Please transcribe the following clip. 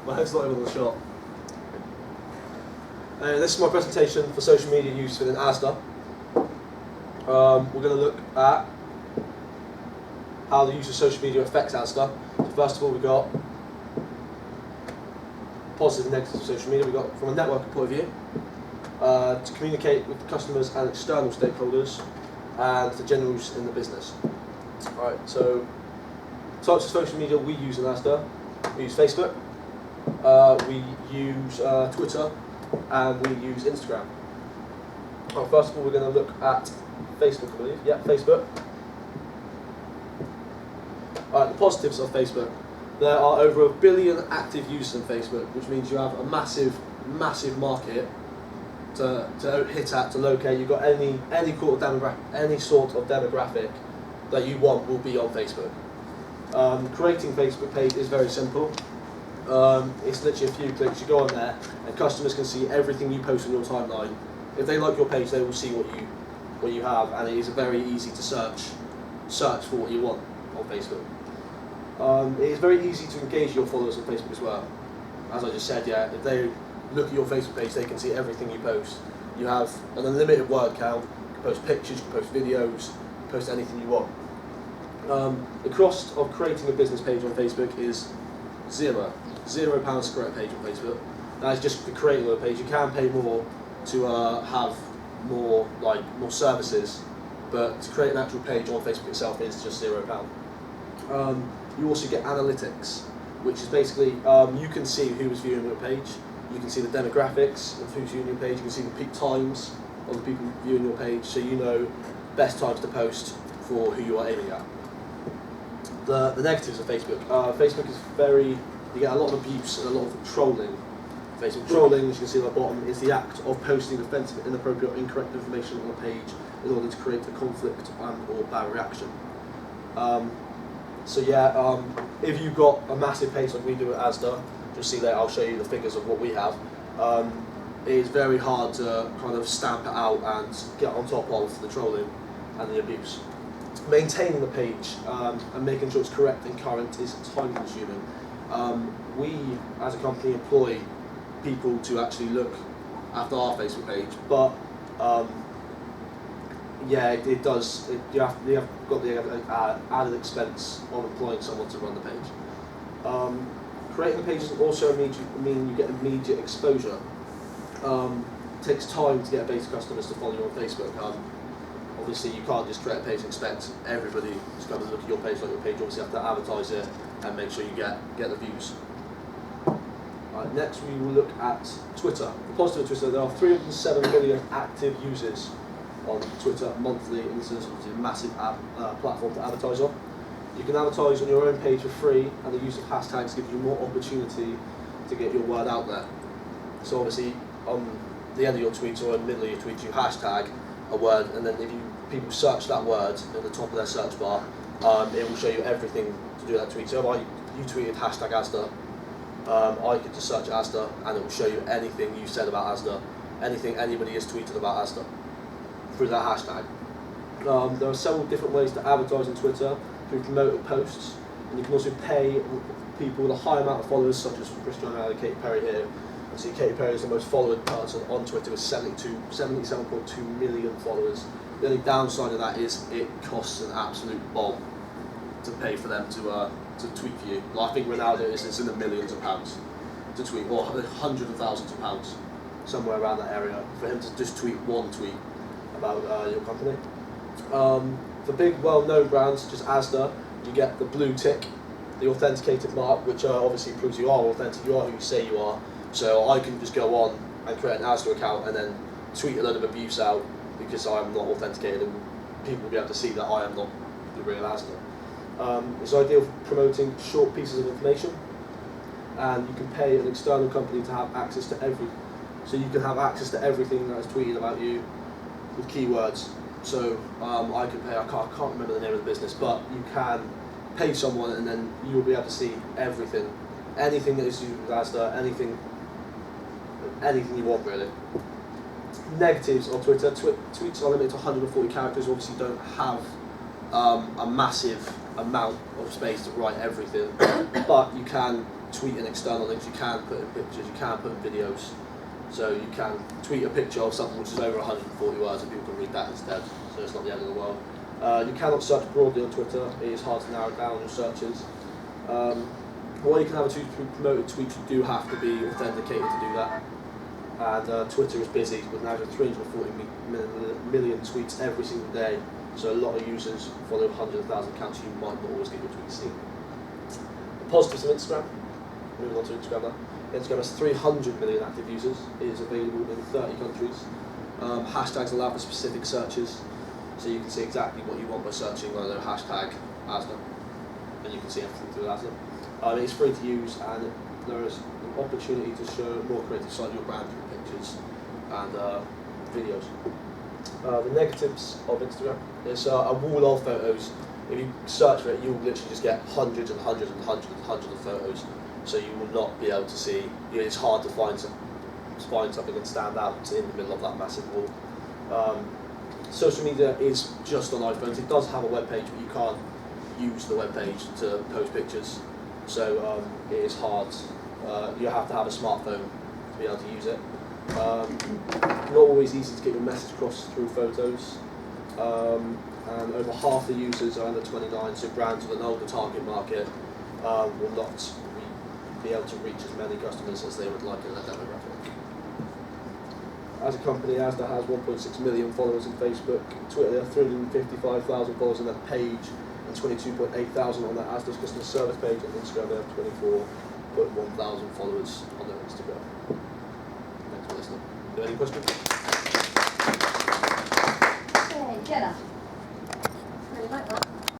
My head's not even on the shot. This is my presentation for social media use within Asda. We're going to look at how the use of social media affects Asda. So first of all, we've got positive and negative of social media. We've got from a networking point of view, to communicate with customers and external stakeholders, and the general use in the business. Alright, so types of social media we use in Asda. We use Facebook, we use Twitter, and we use Instagram. Well, first of all, we're going to look at Facebook, I believe. Yeah, Facebook. Alright, the positives of Facebook. There are over 1 billion active users on Facebook, which means you have a massive market to hit at, to locate. You've got any sort of demographic that you want will be on Facebook. Creating a Facebook page is very simple. It's literally a few clicks. You go on there, and customers can see everything you post on your timeline. If they like your page, they will see what you have, and it is very easy to search for what you want on Facebook. It is very easy to engage your followers on Facebook as well. As I just said, yeah, if they look at your Facebook page, they can see everything you post. You have an unlimited word count. You can post pictures, you can post videos, you can post anything you want. The cost of creating a business page on Facebook is £0 to create a page on Facebook. That is just for creating a page. You can pay more to have more services, but to create an actual page on Facebook itself is just £0. You also get analytics, which is basically you can see who is viewing your page. You can see the demographics of who's viewing your page. You can see the peak times of the people viewing your page, so you know best times to post for who you are aiming at. The negatives of Facebook. Facebook is you get a lot of abuse and a lot of trolling. Facebook trolling, as you can see at the bottom, is the act of posting offensive, inappropriate, or incorrect information on a page in order to create a conflict or bad reaction. If you've got a massive page like we do at Asda, you'll see that I'll show you the figures of what we have. It is very hard to kind of stamp it out and get on top of the trolling and the abuse. Maintaining the page and making sure it's correct and current is time consuming. We, as a company, employ people to actually look after our Facebook page, but it does. You have got the added expense of employing someone to run the page. Creating a page doesn't also mean you get immediate exposure. It takes time to get beta customers to follow you on Facebook. Obviously, you can't just create a page and expect everybody to come and look at your page like your page. Obviously, you have to advertise it and make sure you get the views. Next, we will look at Twitter. The positive of Twitter, there are 307 million active users on Twitter monthly, and this is a massive platform to advertise on. You can advertise on your own page for free, and the use of hashtags gives you more opportunity to get your word out there. So obviously, on the end of your tweets or in the middle of your tweets, you hashtag a word, and then if people search that word at the top of their search bar, it will show you everything to do that tweet. So if you tweeted hashtag Asda, I could just search Asda, and it will show you anything you said about Asda, anything anybody has tweeted about Asda through that hashtag. There are several different ways to advertise on Twitter through promoted posts, and you can also pay people with a high amount of followers, such as Cristiano Ronaldo and Katy Perry here. You see Katy Perry is the most followed person on Twitter with 77.2 million followers. The only downside of that is it costs an absolute bomb to pay for them to tweet for you. I think Ronaldo is in the millions of pounds to tweet, or hundreds of thousands of pounds, somewhere around that area, for him to just tweet one tweet about your company. For big well-known brands such as Asda, you get the blue tick, the authenticated mark, which obviously proves you are authentic, you are who you say you are. So I can just go on and create an Asda account and then tweet a load of abuse out because I'm not authenticated, and people will be able to see that I am not the real Asda. It's ideal for promoting short pieces of information, and you can pay an external company to have access to so you can have access to everything that is tweeted about you with keywords. So I could pay, I can't remember the name of the business, but you can pay someone and then you'll be able to see everything. Anything that is used with Asda, anything you want really. Negatives of Twitter, tweets are limited to 140 characters, obviously don't have a massive amount of space to write everything, but you can tweet in external links, you can put in pictures, you can put in videos. So you can tweet a picture of something which is over 140 words and people can read that instead, so it's not the end of the world. You cannot search broadly on Twitter, it is hard to narrow down your searches. While you can have a promoted tweet, you do have to be authenticated to do that. And Twitter is busy with now 340 million tweets every single day, so a lot of users follow hundreds of thousands of accounts, you might not always get your tweets seen. The positives of Instagram, moving on to Instagram now. Instagram has 300 million active users, it is available in 30 countries. Hashtags allow for specific searches, so you can see exactly what you want by searching, I don't know, hashtag Asda, and you can see everything through Asda. It's free to use, and there is an opportunity to show more creative side of your brand through pictures and videos. The negatives of Instagram is a wall of photos. If you search for it, you'll literally just get hundreds and hundreds and hundreds and hundreds of photos. So you will not be able to see. It's hard to find something and stand out in the middle of that massive wall. Social media is just on iPhones. It does have a web page, but you can't use the web page to post pictures. So it is hard. You have to have a smartphone to be able to use it. Not always easy to get your message across through photos. And over half the users are under 29, so brands with an older target market will not be able to reach as many customers as they would like in that demographic. As a company, Asda has 1.6 million followers on Facebook, Twitter 355,000 followers on their page, and 22,800 on their Asda's customer service page, and Instagram they have 24,100 followers on their Instagram. Thanks for listening. Do you have any questions? Okay, Jenna.